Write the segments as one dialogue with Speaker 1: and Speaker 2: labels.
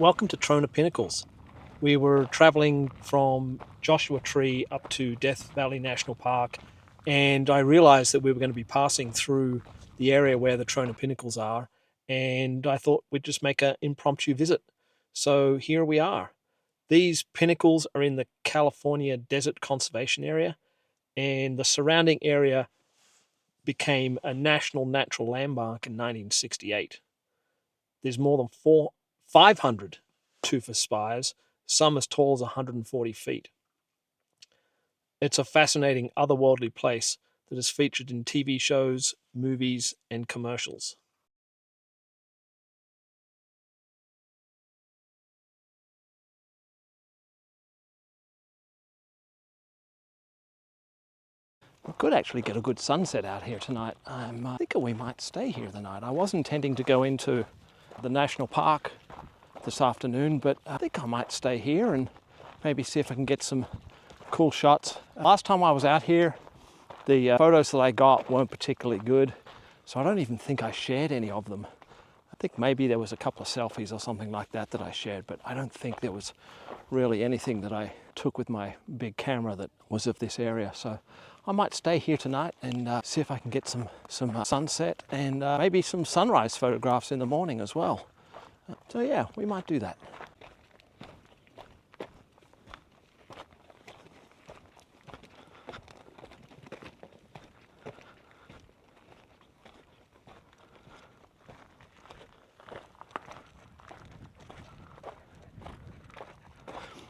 Speaker 1: Welcome to Trona Pinnacles. We were traveling from Joshua Tree up to Death Valley National Park, and I realized that we were going to be passing through the area where the Trona Pinnacles are, and I thought we'd just make an impromptu visit. So here we are. These pinnacles are in the California Desert Conservation Area, and the surrounding area became a National Natural Landmark in 1968. There's more than 500 tufa spires, some as tall as 140 feet. It's a fascinating otherworldly place that is featured in TV shows, movies, and commercials. We could actually get a good sunset out here tonight. I'm thinking we might stay here the night. I was intending to go into the national park this afternoon, but I think I might stay here and maybe see if I can get some cool shots. Last time I was out here, the photos that I got weren't particularly good, so I don't even think I shared any of them. I think maybe there was a couple of selfies or something like that that I shared, but I don't think there was really anything that I took with my big camera that was of this area. So I might stay here tonight and see if I can get some sunset and maybe some sunrise photographs in the morning as well. So yeah, we might do that.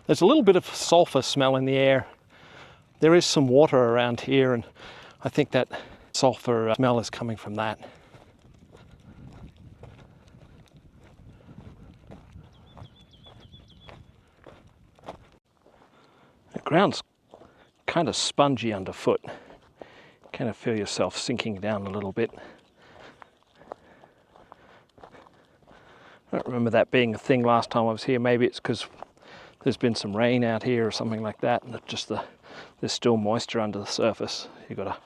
Speaker 1: There's a little bit of sulfur smell in the air. There is some water around here, and I think that sulfur smell is coming from that. The ground's kind of spongy underfoot. Kind of feel yourself sinking down a little bit. I don't remember that being a thing last time I was here. Maybe it's because there's been some rain out here or something like that, and there's still moisture under the surface. You've got a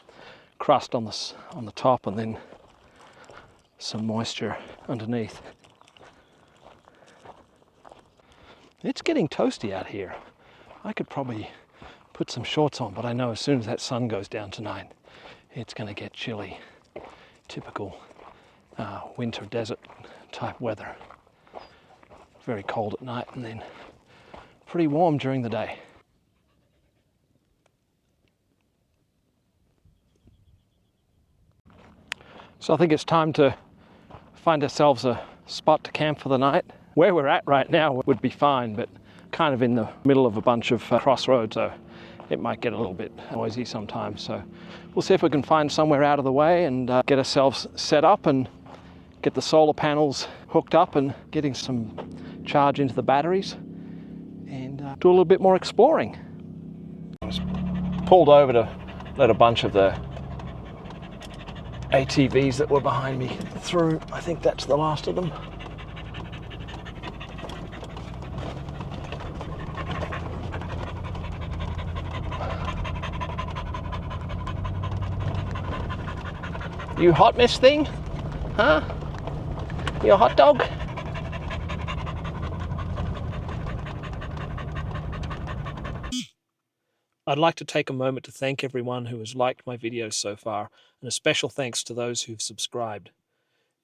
Speaker 1: crust on the top and then some moisture underneath. It's getting toasty out here. I could probably put some shorts on, but I know as soon as that sun goes down tonight, it's going to get chilly. Typical winter desert type weather. Very cold at night and then pretty warm during the day. So I think it's time to find ourselves a spot to camp for the night. Where we're at right now would be fine, but kind of in the middle of a bunch of crossroads, so it might get a little bit noisy sometimes. So we'll see if we can find somewhere out of the way and get ourselves set up and get the solar panels hooked up and getting some charge into the batteries and do a little bit more exploring. I was pulled over to let a bunch of the ATVs that were behind me through. I think that's the last of them. You hot, miss thing? Huh? You a hot dog? I'd like to take a moment to thank everyone who has liked my videos so far, and a special thanks to those who've subscribed.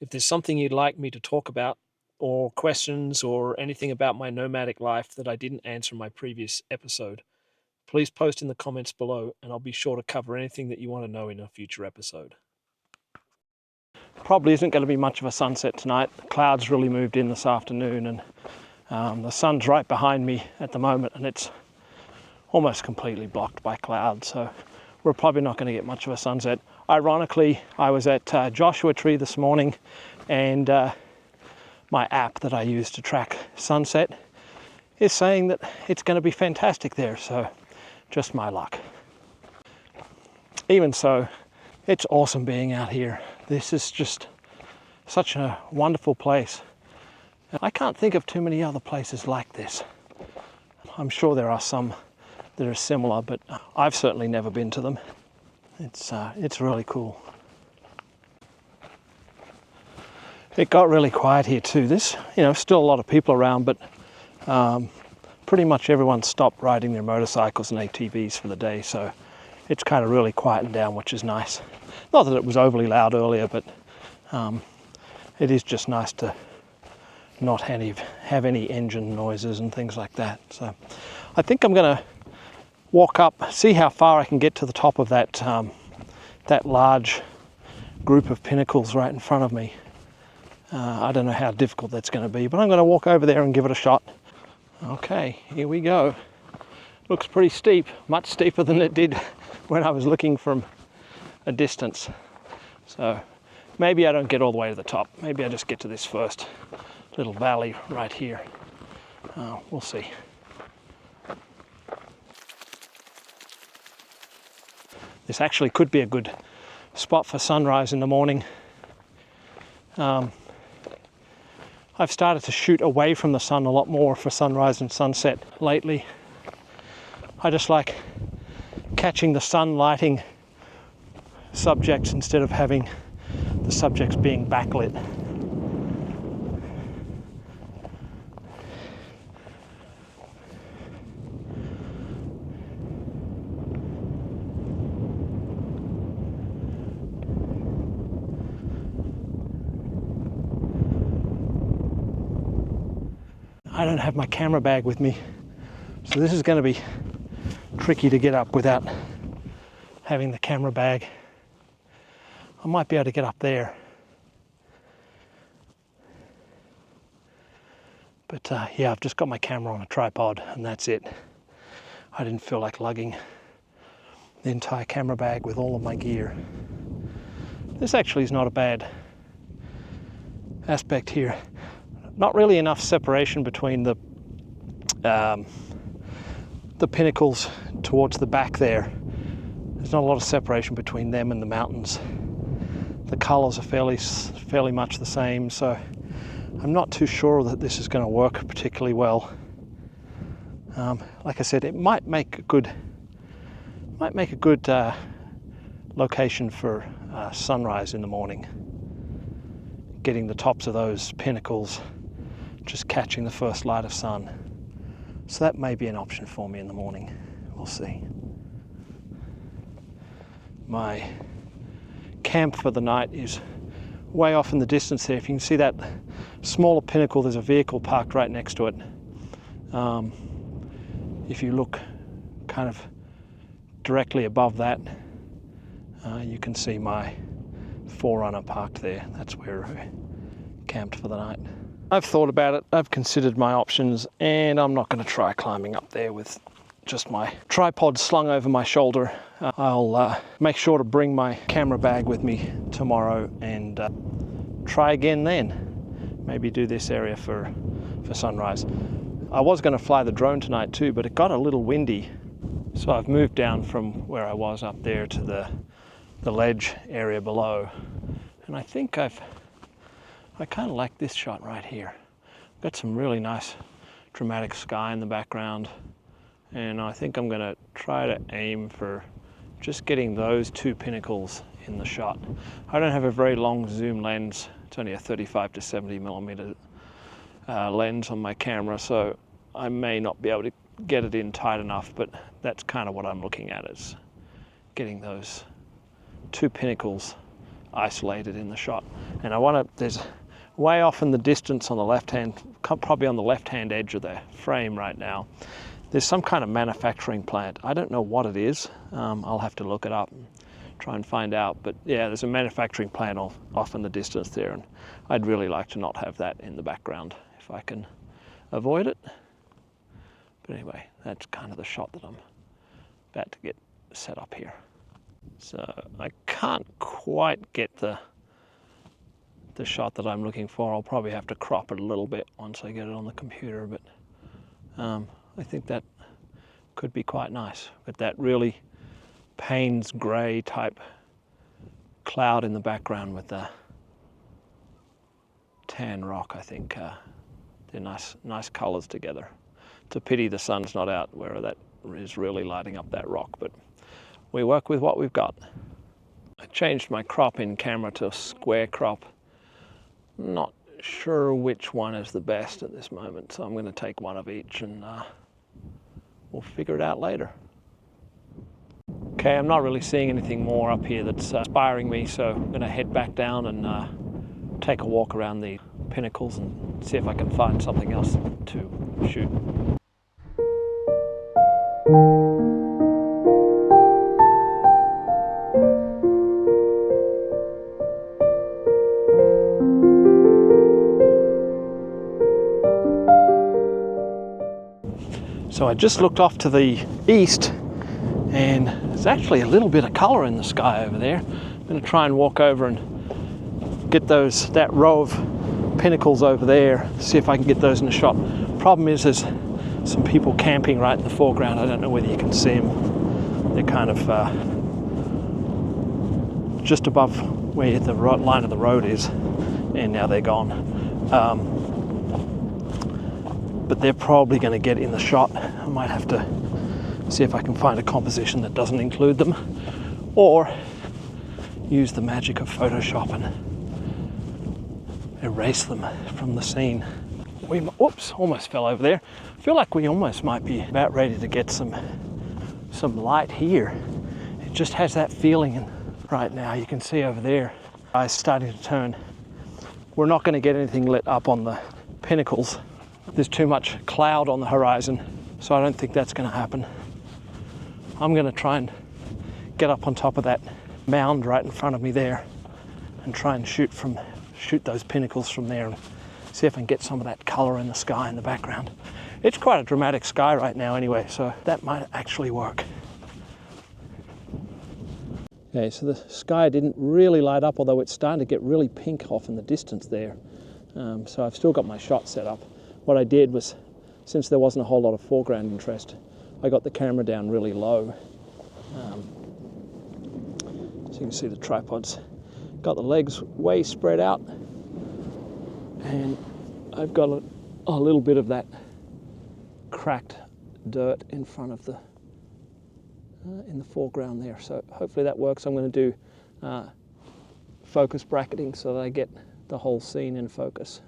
Speaker 1: If there's something you'd like me to talk about, or questions, or anything about my nomadic life that I didn't answer in my previous episode, please post in the comments below, and I'll be sure to cover anything that you want to know in a future episode. Probably isn't going to be much of a sunset tonight. The clouds really moved in this afternoon, and the sun's right behind me at the moment, and it's almost completely blocked by clouds, so we're probably not going to get much of a sunset. Ironically, I was at Joshua Tree this morning, and my app that I use to track sunset is saying that it's going to be fantastic there, so just my luck. Even so, it's awesome being out here. This is just such a wonderful place. I can't think of too many other places like this. I'm sure there are some that are similar, but I've certainly never been to them. It's really cool. It got really quiet here too. There's, still a lot of people around, but pretty much everyone stopped riding their motorcycles and ATVs for the day, so it's kind of really quietened down, which is nice. Not that it was overly loud earlier, but it is just nice to not have any engine noises and things like that. So I think I'm going to walk up, see how far I can get to the top of that large group of pinnacles right in front of me. I don't know how difficult that's going to be, but I'm going to walk over there and give it a shot. Okay, here we go. Looks pretty steep, much steeper than it did when I was looking from a distance. So maybe I don't get all the way to the top. Maybe I just get to this first little valley right here. We'll see. This actually could be a good spot for sunrise in the morning. I've started to shoot away from the sun a lot more for sunrise and sunset lately. I just like catching the sun lighting subjects instead of having the subjects being backlit. I don't have my camera bag with me, so this is going to be tricky to get up without having the camera bag. I might be able to get up there, but yeah, I've just got my camera on a tripod and that's it. I didn't feel like lugging the entire camera bag with all of my gear. This actually is not a bad aspect here. Not really enough separation between the pinnacles towards the back there. There's not a lot of separation between them and the mountains. The colours are fairly much the same, so I'm not too sure that this is going to work particularly well. Like I said, it might make a good location for sunrise in the morning. Getting the tops of those pinnacles, just catching the first light of sun. So that may be an option for me in the morning. We'll see. My camp for the night is way off in the distance there. If you can see that smaller pinnacle, there's a vehicle parked right next to it. If you look kind of directly above that, you can see my 4Runner parked there. That's where I camped for the night. I've thought about it, I've considered my options, and I'm not going to try climbing up there with just my tripod slung over my shoulder. I'll make sure to bring my camera bag with me tomorrow and try again then. Maybe do this area for sunrise. I was going to fly the drone tonight too, but it got a little windy. So I've moved down from where I was up there to the ledge area below. And I think I kind of like this shot right here. Got some really nice dramatic sky in the background, and I think I'm going to try to aim for just getting those two pinnacles in the shot. I don't have a very long zoom lens. It's only a 35 to 70 millimeter lens on my camera, so I may not be able to get it in tight enough, but that's kind of what I'm looking at, is getting those two pinnacles isolated in the shot. And there's way off in the distance on the left hand, probably on the left hand edge of the frame right now, there's some kind of manufacturing plant. I don't know what it is. I'll have to look it up and try and find out, but yeah, there's a manufacturing plant off in the distance there, and I'd really like to not have that in the background if I can avoid it. But anyway, that's kind of the shot that I'm about to get set up here. So I can't quite get the shot that I'm looking for. I'll probably have to crop it a little bit once I get it on the computer, but I think that could be quite nice with that really Payne's grey type cloud in the background with the tan rock. I think they're nice colours together. It's a pity the sun's not out where that is really lighting up that rock, but we work with what we've got. I changed my crop in camera to a square crop Not sure which one is the best at this moment, so I'm going to take one of each and we'll figure it out later. Okay, I'm not really seeing anything more up here that's inspiring me, so I'm going to head back down and take a walk around the pinnacles and see if I can find something else to shoot. So I just looked off to the east and there's actually a little bit of colour in the sky over there. I'm going to try and walk over and get that row of pinnacles over there, see if I can get those in the shot. Problem is there's some people camping right in the foreground. I don't know whether you can see them. They're kind of just above where the line of the road is, and now they're gone. But they're probably going to get in the shot. I might have to see if I can find a composition that doesn't include them, or use the magic of Photoshop and erase them from the scene. Whoops, almost fell over there. I feel like we almost might be about ready to get some light here. It just has that feeling, and right now you can see over there, it's starting to turn. We're not going to get anything lit up on the pinnacles. There's too much cloud on the horizon, so I don't think that's going to happen. I'm going to try and get up on top of that mound right in front of me there and try and shoot those pinnacles from there and see if I can get some of that colour in the sky in the background. It's quite a dramatic sky right now anyway, so that might actually work. Okay, so the sky didn't really light up, although it's starting to get really pink off in the distance there. So I've still got my shot set up. What I did was, since there wasn't a whole lot of foreground interest, I got the camera down really low. So you can see the tripod's got the legs way spread out, and I've got a little bit of that cracked dirt in front of in the foreground there. So hopefully that works. I'm going to do focus bracketing so that I get the whole scene in focus.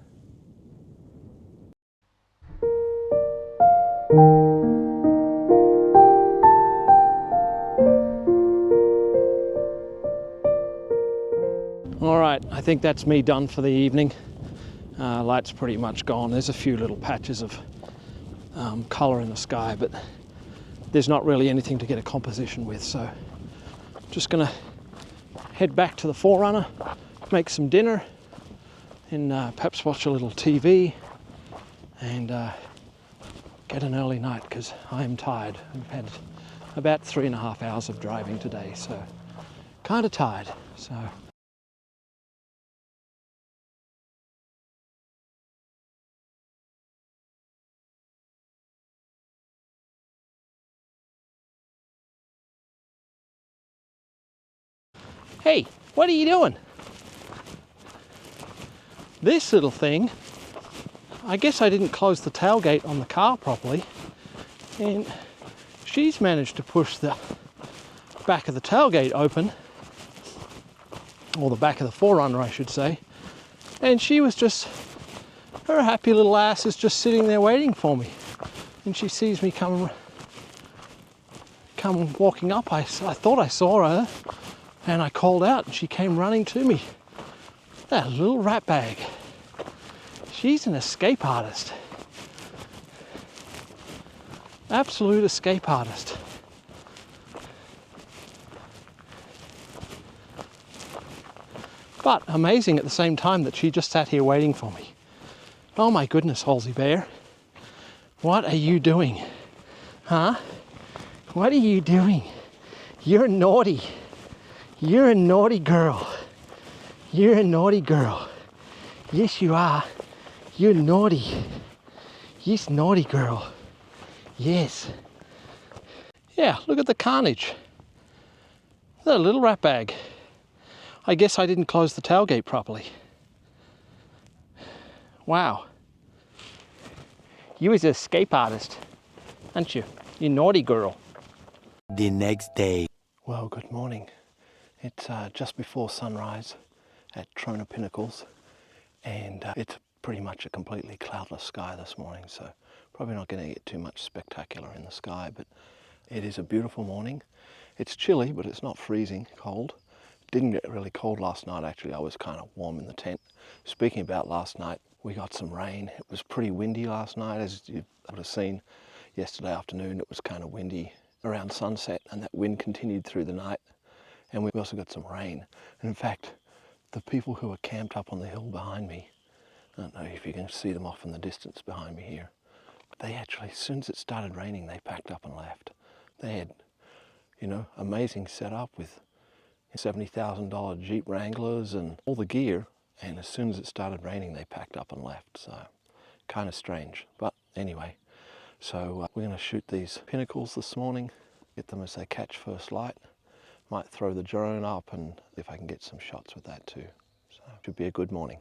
Speaker 1: All right, I think that's me done for the evening. Light's pretty much gone. There's a few little patches of colour in the sky, but there's not really anything to get a composition with, so just gonna head back to the Forerunner, make some dinner, and perhaps watch a little TV and get an early night, because I am tired. I've had about 3.5 hours of driving today, so kind of tired. So hey, what are you doing? This little thing, I guess I didn't close the tailgate on the car properly, and she's managed to push the back of the tailgate open, or the back of the Forerunner I should say, and she was just, her happy little ass is just sitting there waiting for me, and she sees me come walking up. I thought I saw her, and I called out and she came running to me. That little rat bag. She's an escape artist. Absolute escape artist. But amazing at the same time that she just sat here waiting for me. Oh my goodness, Halsey Bear. What are you doing? Huh? What are you doing? You're naughty. You're a naughty girl. You're a naughty girl. Yes, you are. You're naughty. Yes, naughty girl. Yes. Yeah, look at the carnage. That little rat bag. I guess I didn't close the tailgate properly. Wow. You was an escape artist, aren't you? You naughty girl.
Speaker 2: The next day.
Speaker 1: Well, good morning. It's just before sunrise at Trona Pinnacles,
Speaker 3: and it's pretty much a completely cloudless sky this morning, so probably not going to get too much spectacular in the sky, but it is a beautiful morning. It's chilly, but it's not freezing cold. It didn't get really cold last night, actually. I was kind of warm in the tent. Speaking about last night, we got some rain. It was pretty windy last night, as you would have seen yesterday afternoon. It was kind of windy around sunset, and that wind continued through the night. And we also got some rain. And in fact, the people who are camped up on the hill behind me, I don't know if you can see them off in the distance behind me here, but they actually, as soon as it started raining, they packed up and left. They had, amazing setup with $70,000 Jeep Wranglers and all the gear, and as soon as it started raining, they packed up and left. So kind of strange, but anyway. So we're going to shoot these pinnacles this morning, get them as they catch first light. Might throw the drone up and if I can get some shots with that too. So should be a good morning.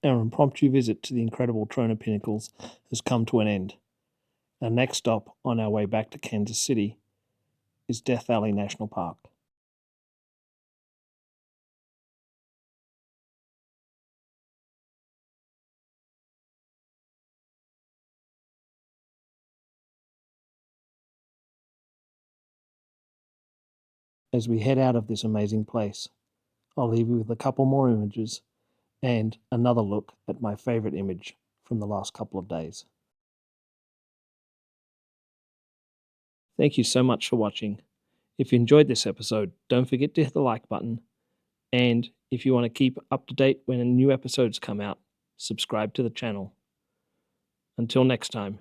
Speaker 1: Our impromptu visit to the incredible Trona Pinnacles has come to an end. Our next stop on our way back to Kansas City is Death Valley National Park. As we head out of this amazing place, I'll leave you with a couple more images and another look at my favorite image from the last couple of days. Thank you so much for watching. If you enjoyed this episode, don't forget to hit the like button. And if you want to keep up to date when new episodes come out, subscribe to the channel. Until next time.